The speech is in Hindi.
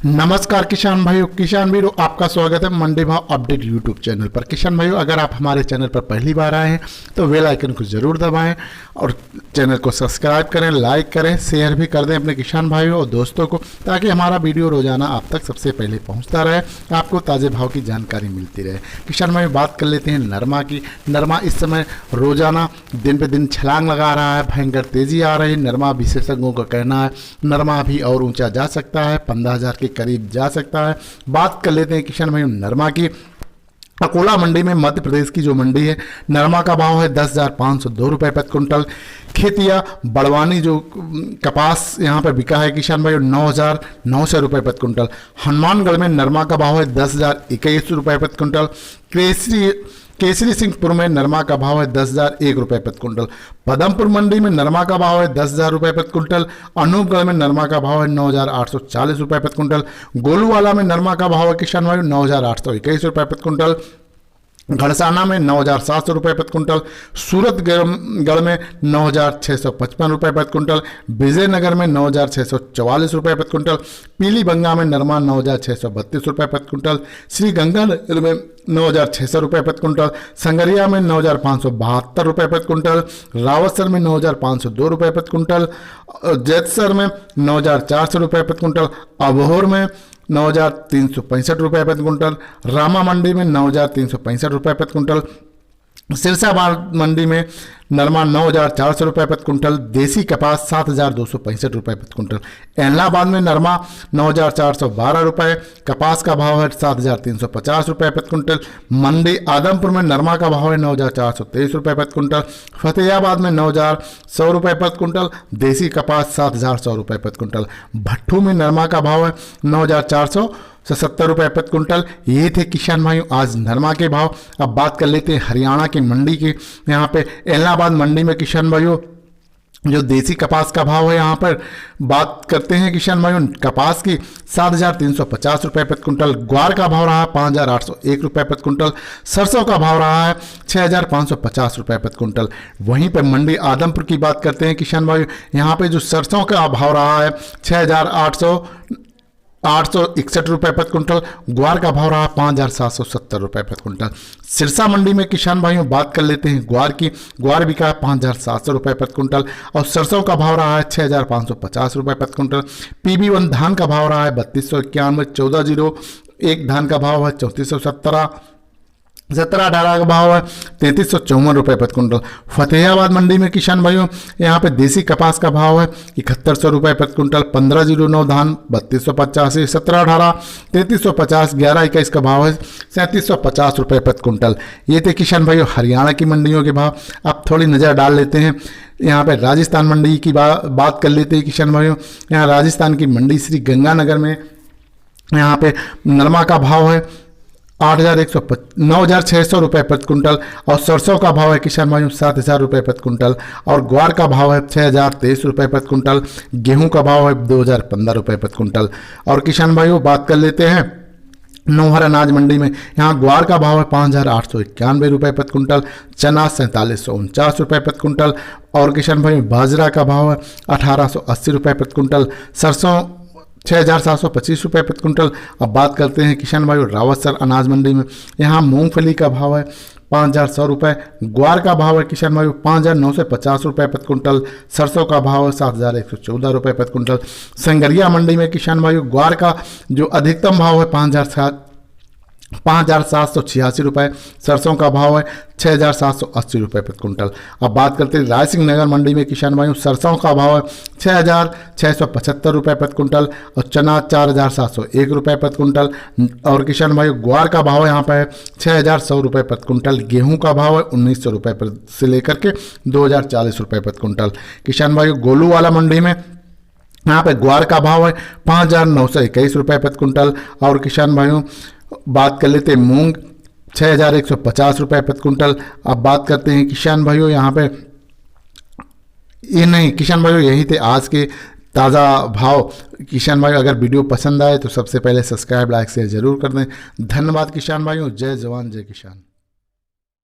नमस्कार किसान भाइयों, किसान वीरों, आपका स्वागत है मंडी भाव अपडेट यूट्यूब चैनल पर। किसान भाइयों, अगर आप हमारे चैनल पर पहली बार आए हैं तो बेल आइकन को जरूर दबाएं और चैनल को सब्सक्राइब करें, लाइक करें, शेयर भी कर दें अपने किसान भाइयों और दोस्तों को, ताकि हमारा वीडियो रोजाना आप तक सबसे पहले पहुँचता रहे, आपको ताज़े भाव की जानकारी मिलती रहे। किसान भाइयों, बात कर लेते हैं नरमा की। नरमा इस समय रोजाना दिन पे दिन छलांग लगा रहा है, भयंकर तेजी आ रही है। नरमा विशेषज्ञों का कहना है नरमा अभी और ऊंचा जा सकता है, 15,000 के करीब जा सकता है। बात कर लेते हैं किसान भाइयों नरमा की। अकोला मंडी में, मध्य प्रदेश की जो मंडी है, नरमा का भाव है 10,502 रुपये प्रति कुंटल। खेतिया बड़वानी जो कपास यहाँ पर बिका है किसान भाइयों 9,900 रुपये प्रति कुंटल। हनुमानगढ़ में नरमा का भाव है 10,021 रुपये प्रति कुंटल। केसरी सिंहपुर में नरमा का भाव है 10,001 रुपये प्रति कुंटल। पदमपुर मंडी में नरमा का भाव है 10,000 रुपये प्रति कुंटल। अनूपगढ़ में नरमा का भाव है 9,840 रुपये प्रति कुंटल। गोलूवाला में नरमा का भाव है किसान भाई 9,821 रुपये प्रति कुंटल। घड़साना में 9,700 रुपये प्रति कुंटल। सूरतगढ़ में 9,655 रुपये प्रति कुंटल। विजयनगर में 9,644 रुपये प्रति कुंटल। पीलीबंगा में नरमा 9,632 रुपये प्रति कुंटल। श्रीगंगानगर में 9,600 रुपये प्रति कुंटल। संगरिया में 9,572 रुपये प्रति कुंटल। रावतसर में 9,502 रुपये प्रति कुंटल। जैतसर में 9,400 रुपये प्रति कुंटल। अबोहर में 9,365 रुपये प्रति कुंटल। रामा मंडी में 9,365 रुपये प्रति कुंटल। सिरसाबाद मंडी में नरमा 9,400 रुपये प्रति कुंटल। देसी कपास 7,265 रुपये प्रति कुंटल। एलाहाबाद में नरमा 9,412 रुपये। कपास का भाव है 7,350 रुपये प्रति कुंटल। मंडी आदमपुर में नरमा का भाव है 9,423 रुपये प्रति कुंटल। फतेहाबाद में 9,100 रुपये प्रति कुंटल। देसी कपास 7,100 रुपये प्रति कुंटल। भट्ठू में नरमा का भाव है 9,470 रुपये प्रति कुंटल। ये थे किसान भाइयों आज नरमा के भाव। अब बात कर लेते हैं हरियाणा की मंडी की। यहाँ पे इलाहाबाद मंडी में किसान भाइयों जो देसी कपास का भाव है, यहाँ पर बात करते हैं किसान भाइयों कपास की 7,350 रुपये प्रति कुंटल। ग्वार का भाव रहा है 5,801 रुपये प्रति कुंटल। सरसों का भाव रहा है 6,550 रुपये प्रति कुंटल। वहीं पर मंडी आदमपुर की बात करते हैं किसान भाइयों, यहाँ पे जो सरसों का भाव रहा है 6,861 रुपये प्रति कुंटल। ग्वार का भाव रहा 5,770 रुपये प्रति कुंटल। सिरसा मंडी में किसान भाइयों बात कर लेते हैं ग्वार की। ग्वार बिका है 5,700 रुपये प्रति कुंटल और सरसों का भाव रहा है 6,550 रुपये प्रति कुंटल। PB1 धान का भाव रहा है 3291। 1401 धान का भाव है 3417। 1718 का भाव है 3354 रुपये प्रति कुंटल। फतेहाबाद मंडी में किसान भाइयों यहाँ पे देसी कपास का भाव है 7100 रुपये प्रति कुंटल। 1509 धान 3285। 1718 3350। 1121 का भाव है 3750 रुपये प्रति कुंटल। ये थे किसान भाइयों हरियाणा की मंडियों के भाव। अब थोड़ी नज़र डाल लेते हैं यहाँ पे राजस्थान मंडी की बात कर लेते हैं किसान भाइयों। यहाँ राजस्थान की मंडी श्री गंगानगर में यहाँ पे नरमा का भाव है 9,600 रुपये प्रति कुंटल और सरसों का भाव है किसान भाइयों 7,000 रुपये प्रति कुंटल और ग्वार का भाव है 6,023 रुपये प्रति कुंटल। गेहूं का भाव है 2,015 रुपये प्रति कुंटल। और किसान भाइयों बात कर लेते हैं नौहर अनाज मंडी में। यहाँ ग्वार का भाव है 5,891 रुपये प्रति कुंटल। चना 4,749 रुपये प्रति कुंटल और किसान भाइयों बाजरा का भाव है 1,880 रुपये प्रति कुंटल। सरसों 6,725 रुपये प्रति कुंटल। अब बात करते हैं किसान भाइयों रावतसर अनाज मंडी में। यहाँ मूंगफली का भाव है 5,100 रुपये। ग्वार का भाव है किसान भाइयों 5,950 रुपये प्रति कुंटल। सरसों का भाव है 7,114 रुपये प्रति कुंटल। संगरिया मंडी में किसान भाइयों ग्वार का जो अधिकतम भाव है 5,786 रुपये। सरसों का भाव है 6,780 रुपये प्रति कुंटल। अब बात करते हैं रायसिंह नगर मंडी में किसान भाइयों सरसों का भाव है 6,675 रुपये प्रति कुंटल और चना 4,701 रुपये प्रति कुंटल। और किसान भाइयों ग्वार का भाव यहाँ पर है 6,100 रुपये प्रति कुंटल। गेहूं का भाव है 1,900 रुपये से लेकर के 2,040 रुपये प्रति कुंटल। किसान भाइयों गोलूवाला मंडी में यहाँ पे ग्वार का भाव है 5,921 रुपये प्रति कुंटल। और किसान भाइयों बात कर लेते हैं मूंग 6,150 रुपये प्रति कुंटल। अब बात करते हैं किसान भाइयों यहाँ पे किसान भाइयों यही थे आज के ताज़ा भाव। किसान भाइयों अगर वीडियो पसंद आए तो सबसे पहले सब्सक्राइब लाइक शेयर जरूर कर दें। धन्यवाद किसान भाइयों। जय जवान जय किसान।